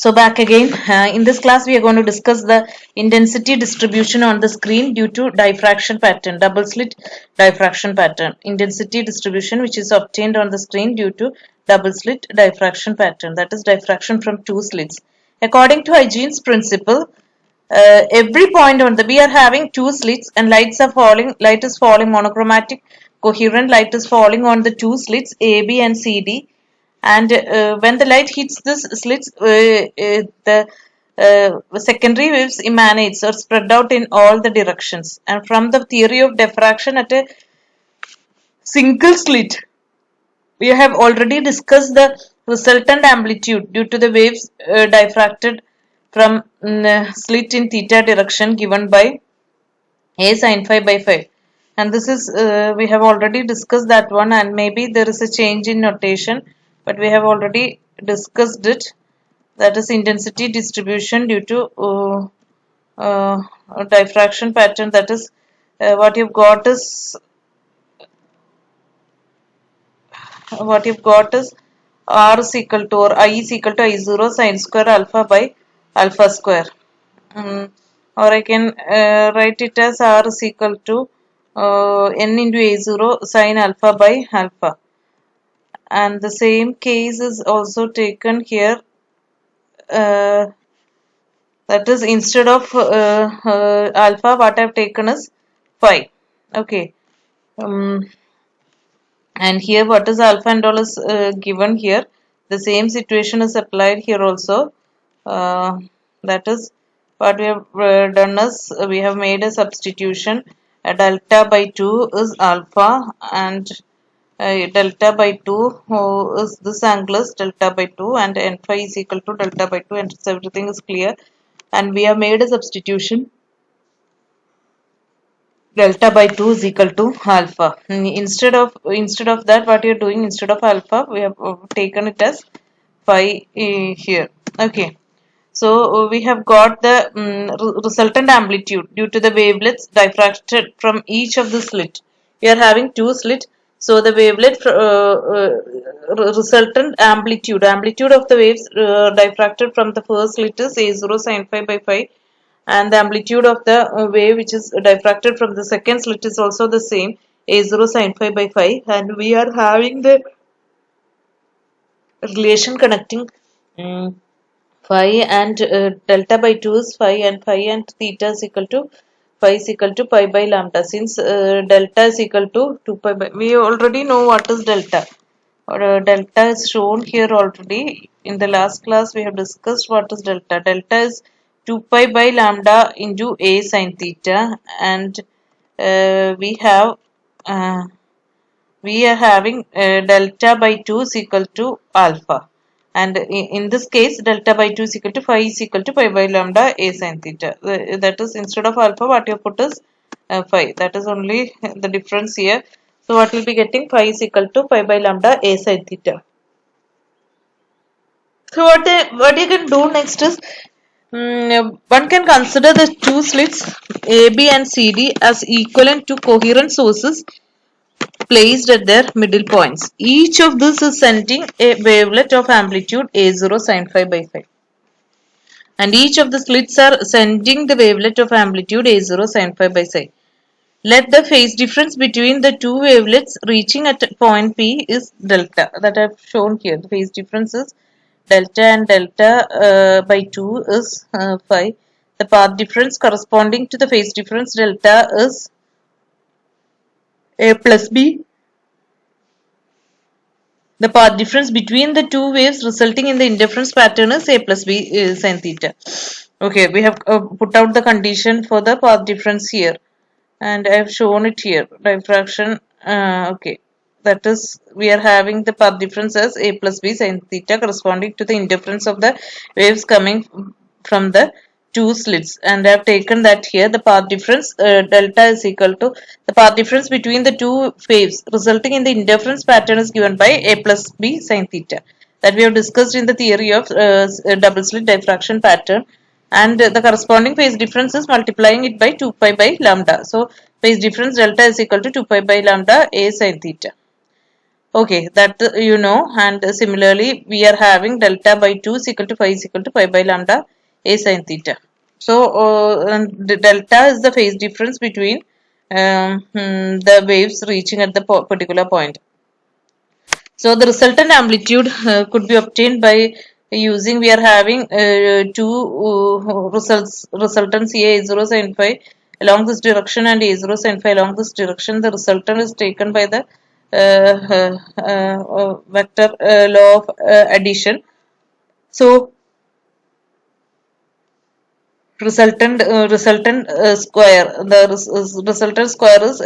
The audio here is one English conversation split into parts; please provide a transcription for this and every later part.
So back again, in this class we are going to discuss the intensity distribution on the screen due to diffraction pattern, double slit diffraction pattern. Intensity distribution which is obtained on the screen due to double slit diffraction pattern, that is diffraction from two slits. According to Hygiene's principle, every point on the, we are having two slits and light is falling monochromatic, coherent light is falling on the two slits AB and CD, and when the light hits this slits, the secondary waves emanates or spread out in all the directions. And from the theory of diffraction at a single slit, we have already discussed the resultant amplitude due to the waves diffracted from slit in theta direction given by a sin phi by phi. And this is, we have already discussed that one, and maybe there is a change in notation, but we have already discussed it. That is intensity distribution due to diffraction pattern. That is, what you've got is R is equal to, or I is equal to I0 sin square alpha by alpha square. Or I can write it as R is equal to n into A0 sin alpha by alpha. And the same case is also taken here. That is, instead of alpha, what I have taken is phi. Okay. And here what is alpha and all is given here. The same situation is applied here also. That is, what we have done is we have made a substitution. Delta by 2 is alpha, and delta by 2 is this angle is delta by 2, and n phi is equal to delta by 2, and so everything is clear. And we have made a substitution. Delta by 2 is equal to alpha. Instead of that, what you are doing, instead of alpha, we have taken it as phi here. Okay. So we have got the resultant amplitude due to the wavelets diffracted from each of the slit. We are having two slit, so the wavelet resultant amplitude of the waves diffracted from the first slit is A0 sin phi by phi, and the amplitude of the wave which is diffracted from the second slit is also the same, A0 sin phi by phi, and we are having the relation connecting phi and delta by 2 is phi, and phi and theta is equal to phi is equal to pi by lambda. Since delta is equal to 2 pi by, we already know what is delta. Delta is shown here already. In the last class we have discussed what is delta. Delta is 2 pi by lambda into a sin theta, and we are having delta by 2 is equal to alpha, and in this case delta by 2 is equal to phi is equal to pi by lambda a sin theta. That is, instead of alpha what you put is phi. That is only the difference here. So what will be getting, phi is equal to pi by lambda a sin theta. So what you can do next is, one can consider the two slits AB and CD as equivalent to coherent sources placed at their middle points. Each of this is sending a wavelet of amplitude A0 sin phi by phi. And each of the slits are sending the wavelet of amplitude A0 sin phi by phi. Let the phase difference between the two wavelets reaching at point P is delta, that I have shown here. The phase difference is delta, and delta by 2 is phi. The path difference corresponding to the phase difference delta is A plus B. The path difference between the two waves resulting in the interference pattern is A plus B sin theta. Okay, we have put out the condition for the path difference here, and I have shown it here. Diffraction, okay, that is, we are having the path difference as A plus B sin theta corresponding to the interference of the waves coming from the two slits, and I have taken that here. The path difference delta is equal to the path difference between the two waves resulting in the interference pattern is given by A plus B sin theta, that we have discussed in the theory of double slit diffraction pattern, and the corresponding phase difference is multiplying it by 2 pi by lambda. So phase difference delta is equal to 2 pi by lambda A sin theta. Okay, that you know, and similarly we are having delta by 2 is equal to phi is equal to pi by lambda a sin theta. So and the delta is the phase difference between the waves reaching at the particular point. So the resultant amplitude could be obtained by using, we are having two resultants A0 sin phi along this direction and A0 sin phi along this direction. The resultant is taken by the vector law of addition. So resultant square, the resultant square is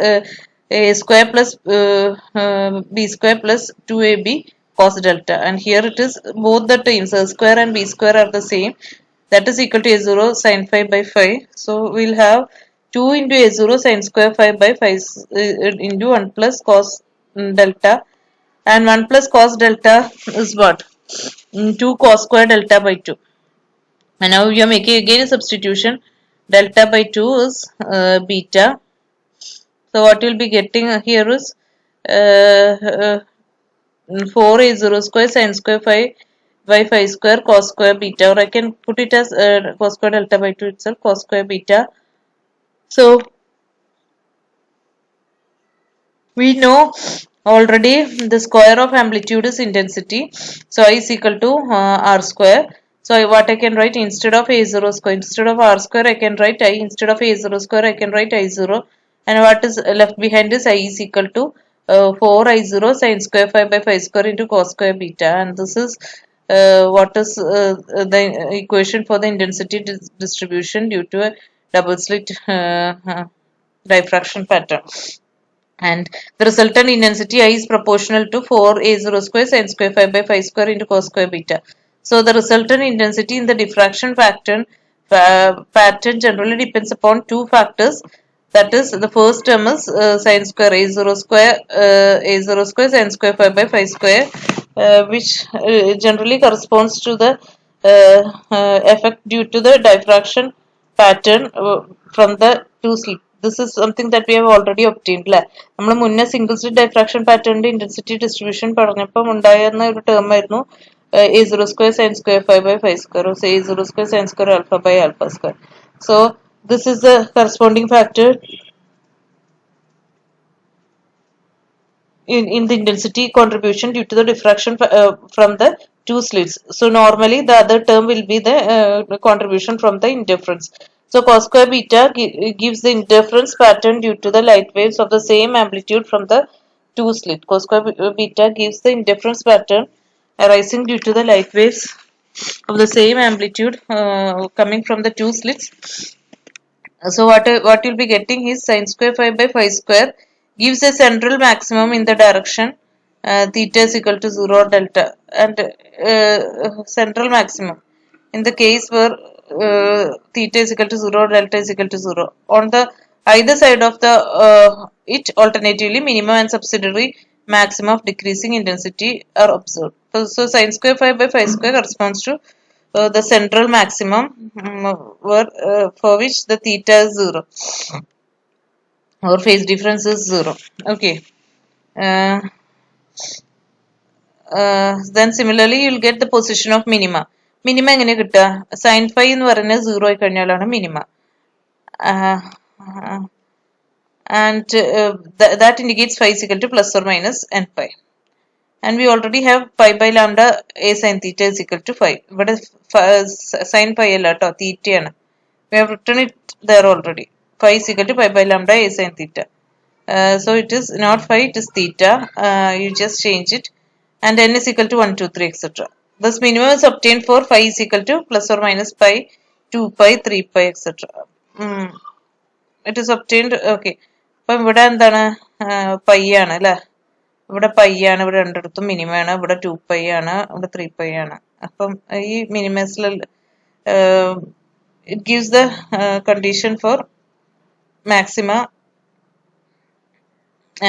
a square plus b square plus 2ab cos delta, and here it is both the terms a square and b square are the same, that is equal to a0 sin phi by phi. So we'll have 2 into a0 sin square phi by phi into 1 plus cos delta, and 1 plus cos delta is what? 2 cos square delta by 2. And now we are making again a substitution. Delta by 2 is beta. So what you'll be getting here is 4a0 square sin square phi by phi square cos square beta, or I can put it as cos square delta by 2 itself, cos square beta. So we know already the square of amplitude is intensity. So I is equal to r square. So what I can write, instead of a0 square, instead of r square I can write I, instead of a0 square I can write I0, and what is left behind is I is equal to 4I0 sin square phi by phi square into cos square beta, and this is what is the equation for the intensity distribution due to a double slit diffraction pattern. And the resultant intensity I is proportional to 4a0 square sin square phi by phi square into cos square beta. So the resultant intensity in the diffraction pattern generally depends upon two factors. That is, the first term is sin square a0 square sin square phi by phi square, which generally corresponds to the effect due to the diffraction pattern from the two slit. This is something that we have already obtained. നമ്മൾ മുന്നേ single slit diffraction പാറ്റേണിന്റെ intensity distribution പറഞ്ഞപ്പോൾ ഉണ്ടായിരുന്ന ഒരു term ആയിരുന്നു a0 square sin square phi by phi square, or say a0 square sin square alpha by alpha square. So this is the corresponding factor in the intensity contribution due to the diffraction from the two slits. So normally the other term will be the contribution from the interference. So cos square beta gives the interference pattern due to the light waves of the same amplitude from the two slit. Cos square beta gives the interference pattern arising due to the light waves of the same amplitude coming from the two slits. So what you'll be getting is sin square phi by phi square gives a central maximum in the direction theta is equal to 0 delta, and central maximum in the case where theta is equal to 0 delta is equal to 0 on the either side of the it alternatively minimum and subsidiary maximum of decreasing intensity are observed. So sin square phi by phi square corresponds to the central maximum for which the theta is 0 or phase difference is 0. Okay. Uh, then similarly you will get the position of minima. Minima എങ്ങനെ കിട്ടുക? Sin phi എന്ന് പറയുന്നത് 0 ആയി കഴിഞ്ഞാലാണ് minima. And that indicates phi is equal to plus or minus n pi. And we already have pi by lambda a sin theta is equal to phi. But sin pi അല്ല കേട്ടോ, theta ആണ്. We have written it there already. Phi is equal to pi by lambda a sin theta. So it is not phi, it is theta. You just change it. And n is equal to 1, 2, 3, etc. Thus minimum is obtained for phi is equal to plus or minus pi, 2 pi, 3 pi, etc. It is obtained. Okay. അപ്പം ഇവിടെ എന്താണ് pi ആണ് അല്ലേ, ഇവിടെ pi ആണ്, ഇവിടെ രണ്ടിടത്തും minimum ആണ്, ഇവിടെ 2 പൈ ആണ്, ഇവിടെ 3 പൈ ആണ്. അപ്പം ഈ മിനിമസിൽ it gives the condition for maxima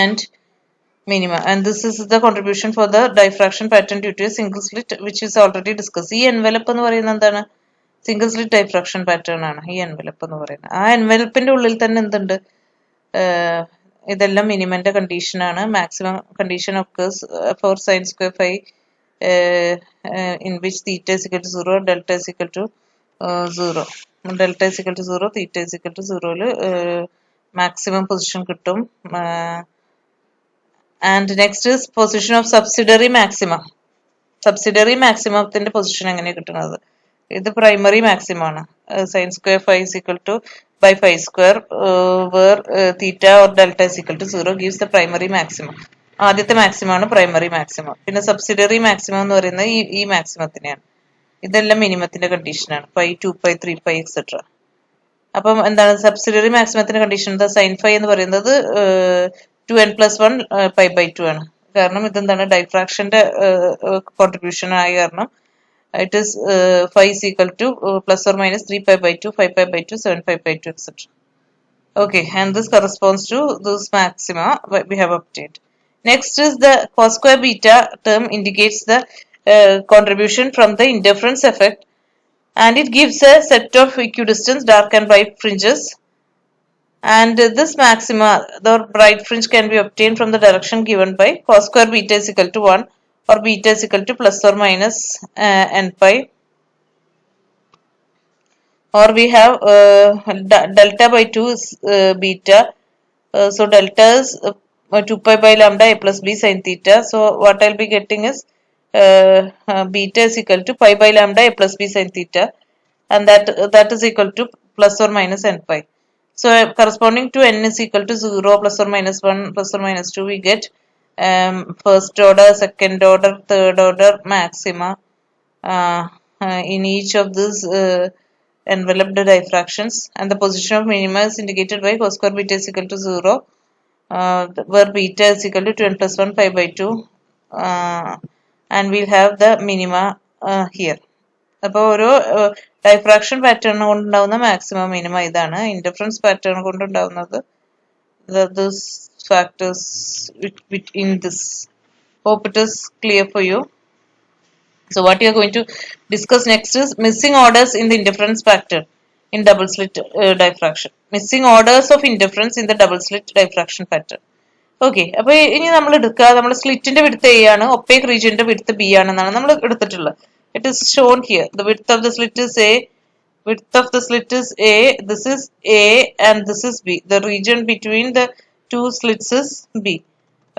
and minima, and this is the contribution for the diffraction pattern due to a single slit, which is already discussed. ഈ envelope എന്ന് പറയുന്നത് എന്താണ്? സിംഗിൾ സ്ലിറ്റ് ഡൈഫ്രാക്ഷൻ പാറ്റേൺ ആണ് ഈ envelope എന്ന് പറയുന്നത്. ആ എൻവലപ്പിന്റെ ഉള്ളിൽ തന്നെ എന്തുണ്ട്? ഇതെല്ലാം മിനിമന്റെ കണ്ടീഷൻ ആണ്. Maximum condition occurs for sin square phi in which theta is equal to 0, delta is equal to 0. Delta is equal to 0, theta is equal to 0 ല് maximum position കിട്ടും. And next is position of subsidiary maxima. Subsidiary maximumത്തിന്റെ position എങ്ങനെ കിട്ടുന്നത്? ഇത് primary maximum ആണ്. sin square phi is equal to by phi square where theta or delta is equal to 0 gives the primary maximum. ആദ്യത്തെ maximum ആണ് primary maximum. പിന്നെ subsidiary maximum എന്ന് പറയുന്നത് ഈ മാക്സിമത്തിനെയാണ്. ഇതെല്ലാം മിനിമത്തിന്റെ കണ്ടീഷനാണ്. Pi 2 pi 3 pi etcetera. അപ്പം എന്താണ് സബ്സിഡിയറി മാക്സിമത്തിന്റെ കണ്ടീഷൻ? സൈൻ ഫൈ എന്ന് പറയുന്നത് 2n+1 പൈ ബൈ 2 ആണ്. കാരണം ഇതെന്താണ് ഡൈഫ്രാക്ഷന്റെ കോൺട്രിബ്യൂഷൻ ആയ കാരണം it is phi is equal to plus or minus 3 pi by 2, 5 pi by 2, 7 pi by 2, etc. Okay, and this corresponds to this maxima we have obtained. Next is the cos square beta term indicates the contribution from the interference effect, and it gives a set of equidistant dark and bright fringes. And this maxima, the bright fringe, can be obtained from the direction given by cos square beta is equal to 1 or beta is equal to plus or minus n pi, or we have delta by 2 is beta, so delta is 2 pi by lambda a plus b sin theta. So what I'll be getting is beta is equal to pi by lambda a plus b sin theta, and that is equal to plus or minus n pi. So corresponding to n is equal to 0, plus or minus 1, plus or minus 2, we get first order, second order, third order maxima in each of these enveloped diffractions, and the position of minima is indicated by cos square beta is equal to 0, where beta is equal to 2n+1 pi by 2, and we'll have the minima here. അപ്പോൾ ഓരോ diffraction pattern കൊണ്ടുണ്ടാവുന്ന maximum minimum ഇതാണ്. Interference pattern കൊണ്ടുണ്ടാവുന്നത് this factors in this. Hope it is clear for you. So what you are going to discuss next is missing orders in the interference pattern in double slit diffraction. Missing orders of interference in the double slit diffraction pattern. Okay, അപ്പൊ ഇനി നമ്മൾ എടുക്കുക, നമ്മൾ സ്ലിറ്റിന്റെ width A ആണ്, ഒപ്പേക് റീജിയന്റെ width B ആണെന്നാണ് നമ്മൾ എടുത്തിട്ടുള്ളത്. It is shown here. The width of the slit is A. Width of the slit is A. This is A and this is B. The region between the two slits is B.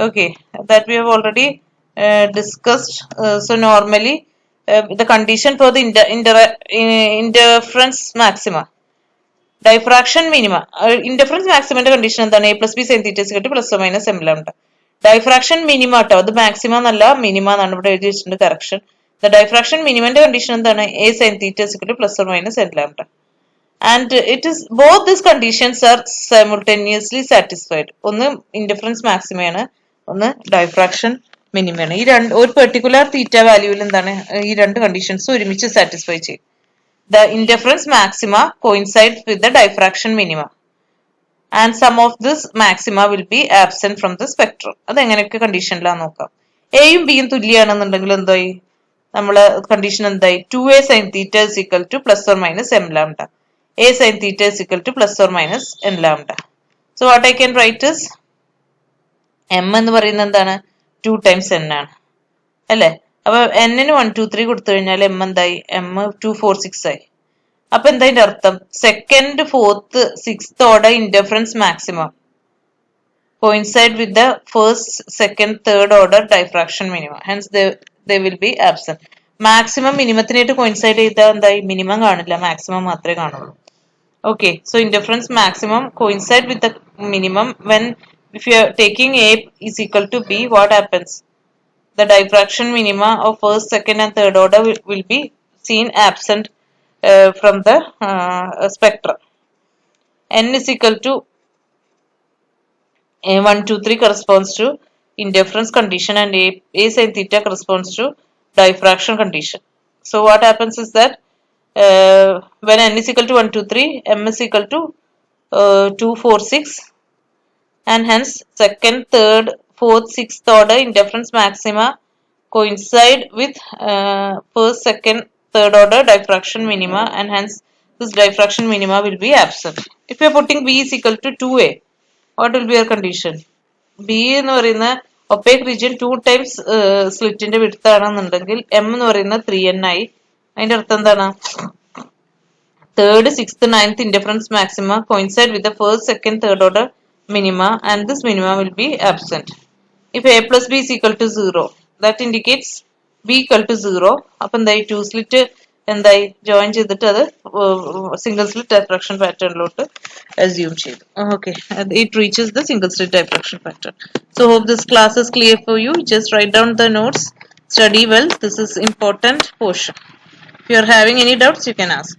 Okay, that we have already discussed. So normally the condition for the interference maxima, diffraction minima, interference maximum condition എന്താണ്? A plus B sin theta is equal to plus or minus m lambda. Diffraction minima ട്ടോ, അത് maxima എന്നല്ല minima എന്നാണ് ഇവിടെ എഴുതി വെച്ചിട്ടുണ്ട്. Correction. The diffraction minimum condition എന്താണ്? A sin theta is equal to plus or minus n lambda. And it is both these conditions are simultaneously satisfied. ഒന്ന് interference maxima ആണ്, ഒന്ന് diffraction minimum ആണ്. ഈ ഒരു പെർട്ടിക്കുലർ തീറ്റ വാല്യൂവിൽ എന്താണ് ഈ രണ്ട് കണ്ടീഷൻസ് ഒരുമിച്ച് സാറ്റിസ്ഫൈ ചെയ്യും. The interference maxima coincides with the diffraction minima, and some of this maxima will be absent from the spectrum. അത് എങ്ങനെയൊക്കെ കണ്ടീഷനിലാന്ന് നോക്കാം. എയും ബിയും തുല്യമാണെന്നുണ്ടെങ്കിൽ എന്തായി? നമ്മളെ കണ്ടീഷൻ എന്തായി? 2a sin theta is equal to plus or minus m lambda. A sin theta is equal to plus or minus n lambda. So what I can write is m എന്ന് പറയുന്നത് എന്താണ്? 2 times n ആണ് അല്ലേ? അപ്പൊ n ന് 1 2 3 കൊടുത്തു കഴിഞ്ഞാൽ m എന്തായി? m 2 4 6 ആയി. അപ്പൊ എന്താ അതിന്റെ അർത്ഥം? Second fourth sixth order interference maximum coincide with the first, second, third order diffraction minima. Hence they will be absent. Maximum minimത്തിനായിട്ട് coincide ചെയ്താൽ എന്തായി? മിനിമം കാണില്ല, മാക്സിമം മാത്രമേ കാണുള്ളൂ. Okay, so interference maximum coincide with the minimum when, if you are taking A is equal to B, what happens? The diffraction minima of first, second and third order will be seen absent from the spectrum. N is equal to 1 2 3 corresponds to interference condition, and A sin theta corresponds to diffraction condition. So what happens is that when n is equal to 1 2 3, m is equal to 2 4 6, and hence second, third, fourth, sixth order interference maxima coincide with first, second, third order diffraction minima, and hence this diffraction minima will be absent. If you are putting B is equal to 2a, what will be your condition? B എന്ന് പറയുന്ന ഒപ്പേക് region 2 times സ്ലിറ്റിന്റെ width ആണെന്നുണ്ടെങ്കിൽ M എന്ന് പറയുന്ന 3n ആയി. അതിന്റെ അർത്ഥം എന്താണ്? Third, sixth, ninth indifference maxima coincide with the first, second, third order minima, and this minima will be absent. If A plus B is equal to 0, that indicates B equal to 0. അപ്പം എന്തായി 2 slit എന്തായി join ചെയ്തിട്ട് അത് single slit diffraction പാറ്റേണിലോട്ട് assume ചെയ്തു. Okay, it reaches the single slit diffraction pattern. So hope this class is clear for you. Just write down the notes, study well. This is important portion. If you are having any doubts, you can ask.